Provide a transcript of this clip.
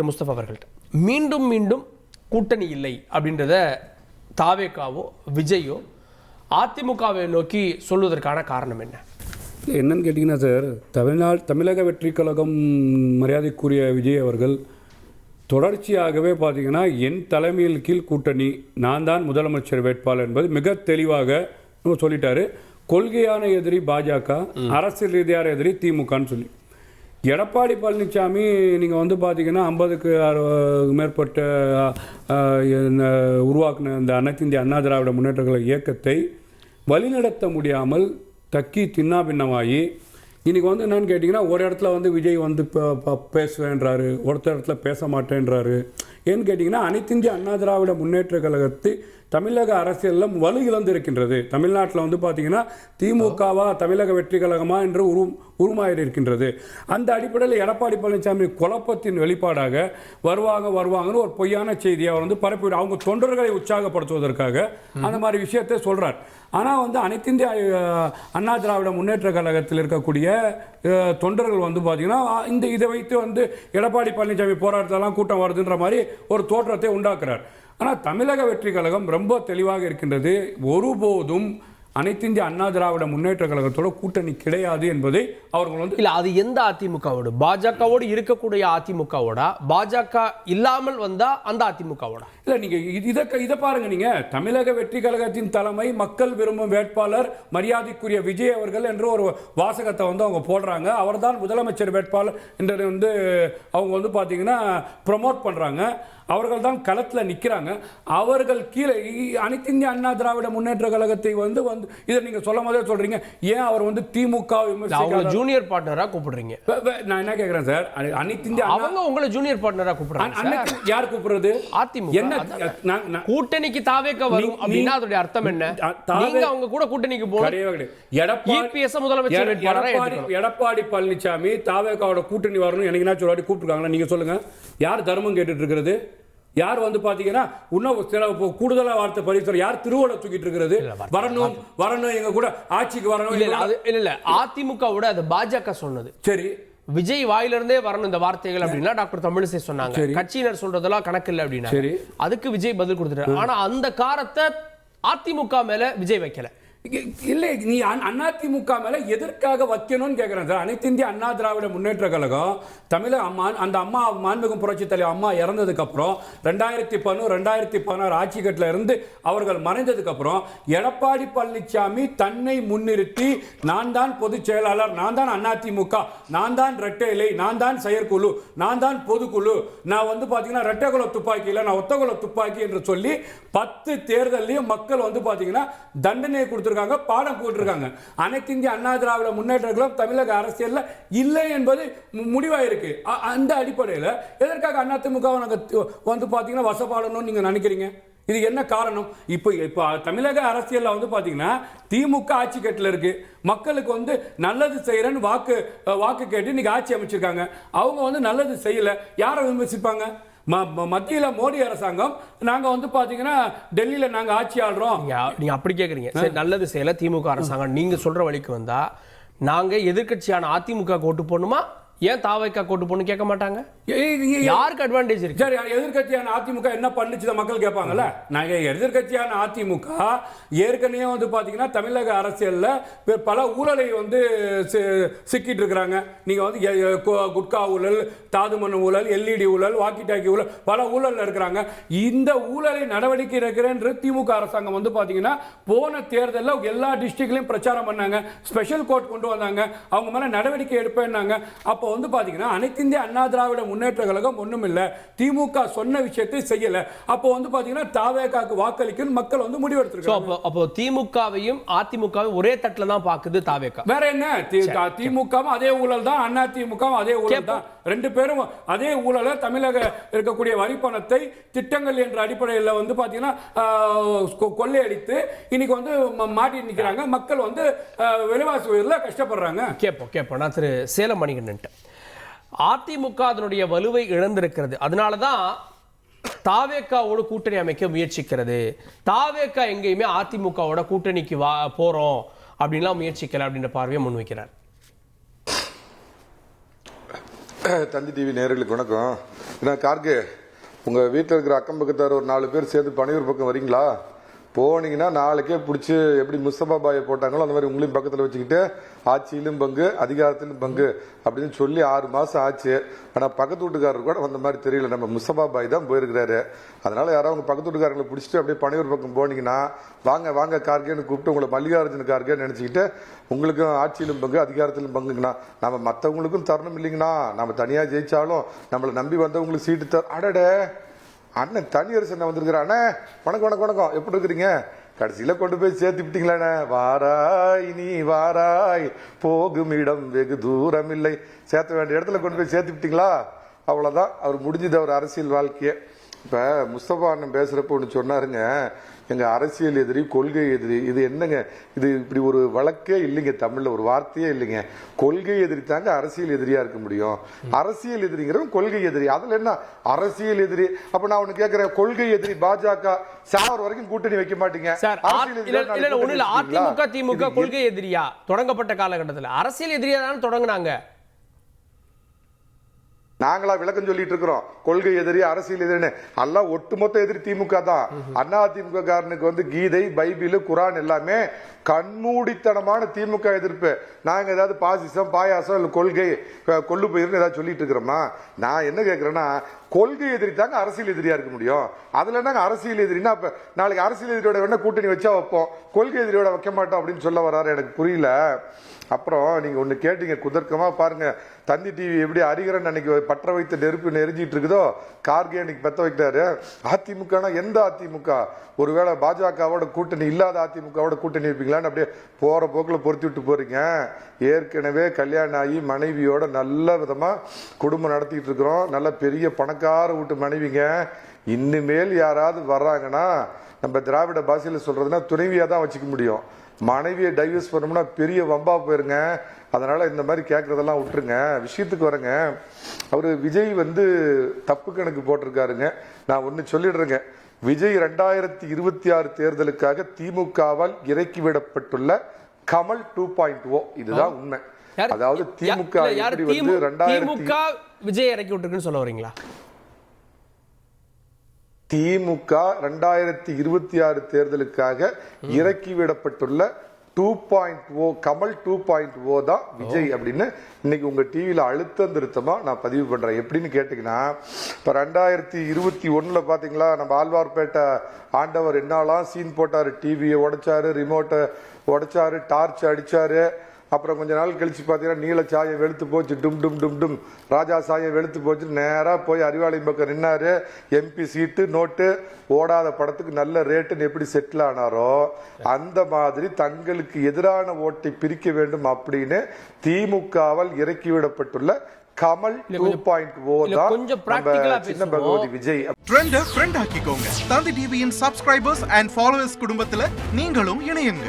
முஸ்தபா அவர்கள்ட்ட மீண்டும் மீண்டும் கூட்டணி இல்லை அப்படின்றத தாவேகாவோ விஜயோ அதிமுகவை நோக்கி சொல்வதற்கான காரணம் என்ன? என்னன்னு கேட்டிங்கன்னா சார், தமிழக வெற்றி கழகம் மரியாதைக்குரிய விஜய் அவர்கள் தொடர்ச்சியாகவே பார்த்தீங்கன்னா என் தலைமையில் கீழ் கூட்டணி, நான் தான் முதலமைச்சர் வேட்பாளர் என்பது மிக தெளிவாக சொல்லிட்டாரு. கொள்கையான எதிரி பாஜக, அரசியல் ரீதியான எதிரி திமுகன்னு சொல்லி. எடப்பாடி பழனிசாமி நீங்கள் வந்து பார்த்தீங்கன்னா 50க்கு மேற்பட்ட உருவாக்கின இந்த அனைத்து இந்திய அண்ணா திராவிட முன்னேற்ற கழக இயக்கத்தை வழிநடத்த முடியாமல் தக்கி தின்னாபின்னமாகி இன்றைக்கி வந்து என்னன்னு கேட்டிங்கன்னா ஒரு இடத்துல வந்து விஜய் வந்து பேசுவேன்றாரு, ஒருத்தர் இடத்துல பேச மாட்டேன்றாரு. ஏன்னு கேட்டிங்கன்னா அனைத்து இந்திய அண்ணா திராவிட முன்னேற்ற கழகத்தை தமிழக அரசியலில் வலு இழந்து இருக்கின்றது. தமிழ்நாட்டில் வந்து பார்த்திங்கன்னா திமுகவா தமிழக வெற்றி கழகமா என்று உருமாறி இருக்கின்றது. அந்த அடிப்படையில் எடப்பாடி பழனிசாமி குழப்பத்தின் வெளிப்பாடாக வருவாங்கன்னு ஒரு பொய்யான செய்தியை அவர் வந்து பரப்பிவிட அவங்க தொண்டர்களை உற்சாகப்படுத்துவதற்காக அந்த மாதிரி விஷயத்தை சொல்கிறார். ஆனால் வந்து அனைத்து இந்திய அண்ணா திராவிட முன்னேற்ற கழகத்தில் இருக்கக்கூடிய தொண்டர்கள் வந்து பார்த்திங்கன்னா இதை வைத்து வந்து எடப்பாடி பழனிசாமி போராட்டத்தெல்லாம் கூட்டம் வருதுன்ற மாதிரி ஒரு தோற்றத்தை உண்டாக்குறார். ஆனால் தமிழக வெற்றி கழகம் ரொம்ப தெளிவாக இருக்கின்றது. ஒருபோதும் அனைத்து இந்திய அண்ணா திராவிட முன்னேற்ற கழகத்தோட கூட்டணி கிடையாது என்பதை அவர்கள் வந்து இல்லை. அது எந்த அதிமுகவோடு? பாஜகவோடு இருக்கக்கூடிய அதிமுகவோட, பாஜக இல்லாமல் வந்தா அந்த அதிமுகவோட? இல்லை, நீங்கள் இதை பாருங்க. நீங்கள் தமிழக வெற்றி கழகத்தின் தலைமை மக்கள் விரும்பும் வேட்பாளர் மரியாதைக்குரிய விஜய் அவர்கள் என்று ஒரு வாசகத்தை வந்து அவங்க போடுறாங்க. அவர் தான் முதலமைச்சர் வேட்பாளர் என்றதை வந்து அவங்க வந்து பார்த்தீங்கன்னா ப்ரொமோட் பண்ணுறாங்க. அவர்கள் தான் களத்தில் நிற்கிறாங்க. அவர்கள் கீழே அனைத்து இந்திய அண்ணா திராவிட முன்னேற்ற கழகத்தை வந்து இதை நீங்கள் சொல்லும் போதே சொல்றீங்க, ஏன் அவர் வந்து திமுக ஜூனியர் பார்ட்னரா கூப்பிடுறீங்க? நான் என்ன கேட்கிறேன் சார், அனைத்து இந்திய அவங்க உங்களை ஜூனியர் பார்ட்னரா கூப்பிடுறாங்க. யார் கூப்பிடுறது? அதிமுக. என்ன கூட்டணிக்கு தாவேக வரும் அப்படின்னா அதோட அர்த்தம் என்ன? நீங்க அவங்க கூட கூட்டணிக்கு போறது எடப்பாடி பழனிசாமி தாவேகாவோட கூட்டணி வரணும் எனக்கு என்ன சொல்லி கூப்பிட்டுருக்காங்களா? நீங்க சொல்லுங்க. யார் தர்மம் கேட்டுட்டு இருக்கிறது? யார் வந்து பாத்தீங்கன்னா இன்னும் சில கூடுதலா வார்த்தை பரிசு யார் திருவோட தூக்கிட்டு இருக்கிறது? வரணும் எங்க கூட ஆட்சிக்கு வரணும். இல்ல அதிமுகவோட அது பாஜக சொன்னது. சரி, விஜய் வாயிலிருந்தே வரணும் இந்த வார்த்தைகள் அப்படின்னா டாக்டர் தமிழிசை சொன்னாங்க. கட்சியினர் சொல்றதெல்லாம் கணக்கு இல்லை அப்படின்னா அதுக்கு விஜய் பதில் கொடுத்துட்டாரு. ஆனா அந்த காரத்தை அதிமுக மேல விஜய் வைக்கல. இல்லை, நீ அதிமுக மேல எதற்காக வைக்கணும்னு கேட்கிறேன் சார். அனைத்து இந்திய அண்ணா திராவிட முன்னேற்ற கழகம் தமிழக அந்த அம்மா மாண்புமிகு புரட்சி தலைவர் அம்மா இறந்ததுக்கு அப்புறம் 2016 ஆட்சி கட்டில இருந்து அவர்கள் மறைந்ததுக்கு அப்புறம் எடப்பாடி பழனிசாமி தன்னை முன்னிறுத்தி நான் தான் பொதுச் செயலாளர், நான் தான் அதிமுக, நான் தான் இரட்டை இலை, நான் தான் செயற்குழு, நான் தான் பொதுக்குழு, நான் வந்து பாத்தீங்கன்னா இரட்டைக்குல துப்பாக்கி இல்லை, நான் ஒத்தகுல துப்பாக்கி என்று சொல்லி 10 தேர்தலையும் மக்கள் வந்து பாத்தீங்கன்னா தண்டனை கொடுத்து பாடம் போட்டிருக்காங்க. அனைத்து இந்திய அண்ணா திராவிட முன்னேற்ற கழகம் தமிழக அரசியல்ல இல்லை என்பது முடிவாயிருக்கு. அந்த அடிப்படையில் எதற்காக அதிமுக வந்து பாத்தீங்கன்னா வசப்பாடணும்னு நீங்க நினைக்கிறீங்க? இது என்ன காரணம்? இப்போ தமிழக அரசியல்ல வந்து பாத்தீங்கன்னா திமுக ஆட்சி கட்டில இருக்கு. மக்களுக்கு வந்து நல்லது செய்யறேன்னு வாக்கு கேட்டு இன்னைக்கு ஆட்சி அமைச்சிருக்காங்க. அவங்க வந்து நல்லது செய்யல, யாரை விமர்சிப்பாங்க? மத்தியில் மோடி அரசாங்கம் நாங்க வந்து பாத்தீங்கன்னா டெல்லியில நாங்க ஆட்சி ஆடுறோம். நீங்க அப்படி கேக்குறீங்க. சரி, நல்லது செய்யல திமுக அரசாங்கம் நீங்க சொல்ற வழிக்கு வந்தா நாங்க எதிர்க்கட்சியான அதிமுக ஓட்டு போடணுமா, ஏன் தாவைக்கா கோட்டு பொண்ணு கேட்க மாட்டாங்க? யாருக்கு அட்வான்டேஜ் இருக்கு? சரி, எதிர்க்கட்சியான அதிமுக என்ன பண்ணுச்சு மக்கள் கேட்பாங்கல்ல. நாங்க எதிர்க்கட்சியான அதிமுக ஏற்கனவே வந்து பாத்தீங்கன்னா தமிழக அரசியல்ல பல ஊழலை வந்து சிக்கிட்டு இருக்கிறாங்க. நீங்க வந்து குட்கா ஊழல், தாதுமண் ஊழல், எல்இடி ஊழல், வாக்கி டாக்கி ஊழல், பல ஊழல் இருக்கிறாங்க. இந்த ஊழலை நடவடிக்கை இருக்கிறேன்ற திமுக அரசாங்கம் வந்து பாத்தீங்கன்னா போன தேர்தலில் எல்லா டிஸ்ட்ரிக்ட்லயும் பிரச்சாரம் பண்ணாங்க, ஸ்பெஷல் கோர்ட் கொண்டு வந்தாங்க, அவங்க மேல நடவடிக்கை எடுப்பேன்னாங்க. அப்போ வந்து பாத்தீங்கன்னா அனைத்து இந்திய அண்ணா திராவிட முன்னேற்ற கழகம் ஒண்ணும் இல்ல, திமுக சொன்ன விஷயத்தை செய்யல. அப்போ வந்து பாத்தீங்கன்னா தாவேகாக்கு வாக்களிக்கும் மக்கள் வந்து முடிவெடுத்திருக்காங்க. அப்போ திமுகவையும் அதிமுகவையும் ஒரே தட்டுல தான் பாக்குது தாவேகா. வேற என்ன? திமுகவும் அதே ஊழல் தான், அண்ணா திமுகவும் அதே ஊழல் தான். ரெண்டு பேரும் அதே ஊழல தமிழக இருக்கக்கூடிய வரி பணத்தை திட்டங்கள் என்ற அடிப்படையில் வந்து பாத்தீங்கன்னா கொள்ளையடித்து இன்னைக்கு வந்து மாட்டி நிக்கிறாங்க. மக்கள் வந்து விலைவாசி உயர்வுல கஷ்டப்படுறாங்க. கேட்போம் நான் திரு சேலம் மணிகண்டன், அதிமுக அதனுடைய வலுவை இழந்திருக்கிறது. அதனாலதான் தாவேகாவோட கூட்டணி அமைக்க முயற்சிக்கிறது. தாவேகா எங்கேயுமே அதிமுகவோட கூட்டணிக்கு போறோம் அப்படின்லாம் முயற்சிக்கல அப்படின்ற பார்வையை முன்வைக்கிறார். தந்தி டிவி நேயர்களுக்கு வணக்கம். என்ன கார்கே, உங்கள் வீட்டில் இருக்கிற அக்கம் பக்கத்தார் ஒரு 4 பேர் சேர்ந்து பனையூர் பக்கம் வரீங்களா? போனீங்கன்னா நாளைக்கே பிடிச்சி எப்படி முஸ்தபா பாயை போட்டாங்களோ அந்த மாதிரி உங்களையும் பக்கத்தில் வச்சுக்கிட்டு ஆட்சியிலும் பங்கு அதிகாரத்திலும் பங்கு அப்படின்னு சொல்லி 6 மாதம் ஆச்சு. ஆனால் பக்கத்து வீட்டுக்காரர் கூட வந்த மாதிரி தெரியல. நம்ம முஸ்தபா பாய் தான் போயிருக்கிறாரு. அதனால யாராவது உங்க பக்கத்து வீட்டுக்காரங்களை பிடிச்சிட்டு அப்படியே பனையூர் பக்கம் போனீங்கன்னா வாங்க வாங்க கார்கேன்னு கூப்பிட்டு உங்களை மல்லிகார்ஜுன கார்கேன்னு நினச்சிக்கிட்டு உங்களுக்கும் ஆட்சியிலும் பங்கு அதிகாரத்திலும் பங்குங்கண்ணா. நம்ம மற்றவங்களுக்கும் தரணும் இல்லைங்கண்ணா. நம்ம தனியாக ஜெயிச்சாலும் நம்மளை நம்பி வந்தவங்களுக்கு சீட்டு அடடே அண்ணன் தனியரசு என்ன வந்திருக்கிற அண்ணே, வணக்கம் வணக்கம் வணக்கம், எப்படி இருக்கிறீங்க? கடைசியில கொண்டு போய் சேர்த்து விட்டீங்களாண்ணே. வாராய் நீ வாராய் போகும் இடம் வெகு தூரம் இல்லை, சேர்த்த வேண்டிய இடத்துல கொண்டு போய் சேர்த்து விட்டீங்களா? அவ்வளவுதான், அவர் முடிஞ்சது அவர் அரசியல் வாழ்க்கையே. இப்ப முஸ்தபா அண்ணன் பேசுறப்ப ஒன்று சொன்னாருங்க, எங்க அரசியல் எதிரி கொள்கை எதிரி. இது என்னங்க, இது இப்படி ஒரு வழக்கே இல்லைங்க, தமிழ்ல ஒரு வார்த்தையே இல்லைங்க. கொள்கை எதிரி தாங்க அரசியல் எதிரியா இருக்க முடியும். அரசியல் எதிரிங்கிறவன் கொள்கை எதிரி, அதுல என்ன அரசியல் எதிரி? அப்ப நான் ஒண்ணு கேட்கிறேன், கொள்கை எதிரி பாஜக சாவர் வரைக்கும் கூட்டணி வைக்க மாட்டீங்க. அதிமுக திமுக கொள்கை எதிரியா தொடங்கப்பட்ட காலகட்டத்தில் அரசியல் எதிரியா தானே தொடங்கினாங்க. நாங்களா விளக்கம் சொல்லிட்டு இருக்கிறோம் கொள்கை எதிரி அரசியல் எதிரின்னு? எல்லாம் ஒட்டுமொத்த எதிரி திமுக தான். அண்ணா திமுக காரனுக்கு வந்து கீதை பைபிள் குரான் எல்லாமே கண்மூடித்தனமான திமுக எதிர்ப்பு. நாங்க ஏதாவது பாசிசம் பாயாசம் இல்ல கொள்கை கொள்ளு போயிருந்து ஏதாவது சொல்லிட்டு இருக்கிறோமா? நான் என்ன கேட்கிறேன்னா, கொள்கை எதிரி தாங்க அரசியல் எதிரியா இருக்க முடியும். அதுல என்னங்க அரசியல் எதிரின்னா, இப்ப நாளைக்கு அரசியல் எதிரியோட வேணா கூட்டணி வச்சா வைப்போம், கொள்கை எதிரியோட வைக்க மாட்டோம் அப்படின்னு சொல்ல வராரு. எனக்கு புரியல. அப்புறம் நீங்க ஒண்ணு கேட்டீங்க குதர்க்கமா, பாருங்க தந்தி டிவி எப்படி அரிகரன் அன்னைக்கு பற்ற வைத்த நெருப்பு நெருஞ்சிட்டு இருக்குதோ, கார்கே அன்னைக்கு பத்த வைக்கிறாரு. அதிமுக எந்த அதிமுக? ஒருவேளை பாஜகவோட கூட்டணி இல்லாத அதிமுகவோட கூட்டணி வைப்பீங்களான்னு அப்படியே போற போக்குல பொருத்தி விட்டு போறீங்க. ஏற்கனவே கல்யாணம் ஆகி மனைவியோட நல்ல விதமா குடும்பம் நடத்திட்டு இருக்கிறோம். நல்ல பெரிய பணக்கார வீட்டு மனைவிங்க. இனிமேல் யாராவது வர்றாங்கன்னா, நம்ம திராவிட பாஷையில சொல்றதுன்னா துணைவியா தான் வச்சுக்க முடியும். மனைவியை டைவர்ஸ் பண்ணோம்னா பெரிய வம்பா போயிருங்க. அதனால இந்த மாதிரி கேட்கறதெல்லாம் விட்டுருங்க. விஷயத்துக்கு வரங்க, அவரு விஜய் வந்து தப்பு கணக்கு போட்டிருக்காருங்க. நான் ஒன்னு சொல்லிடுறேங்க, விஜய் 2026 தேர்தலுக்காக திமுகவால் இறக்கிவிடப்பட்டுள்ள கமல் 2.0 இதுதான் உண்மை. அதாவது திமுக விஜய் இறக்கி விட்டுருக்குன்னு சொல்ல வரீங்களா? திமுக 2026 தேர்தலுக்காக இறக்கிவிடப்பட்டுள்ள 2.0 கமல் 2.0 தான் விஜய் அப்படின்னு இன்னைக்கு உங்க டிவியில அழுத்தம் திருத்தமா நான் பதிவு பண்றேன். எப்படின்னு கேட்டீங்கன்னா, இப்ப 2021 பாத்தீங்களா, நம்ம ஆழ்வார்பேட்டை ஆண்டவர் என்னாலாம் சீன் போட்டாரு. டிவியை உடைச்சாரு, ரிமோட்டை உடைச்சாரு, டார்ச் அடிச்சாரு. அப்புறம் கொஞ்ச நாள் கழிச்சு பாத்தீங்கன்னா நீல சாயம் வெளுத்து போச்சு, டும் டும் டும் டும், ராஜா சாயம் வெளுத்து போச்சு. நேரா போய் அறிவாலயம் பக்கம் நின்னாரு. எம்பி சீட்டு நோட்டு ஓடாத படத்துக்கு நல்ல ரேட்டுன்னு எப்படி செட்டில் ஆனாரோ அந்த மாதிரி தங்களுக்கு எதிரான ஓட்டை பிரிக்க வேண்டும் அப்படின்னு திமுகவால் இறக்கிவிடப்பட்டுள்ள கமல் 2.0 தான் நம்ம சின்ன பகவதி விஜய். ட்ரெண்ட ஃப்ரெண்ட் ஆக்கிக்கோங்க. தந்தி டிவியின் சப்ஸ்கிரைபர்ஸ் அண்ட் ஃபாலோவர்ஸ் குடும்பத்துல நீங்களும் இணையுங்க.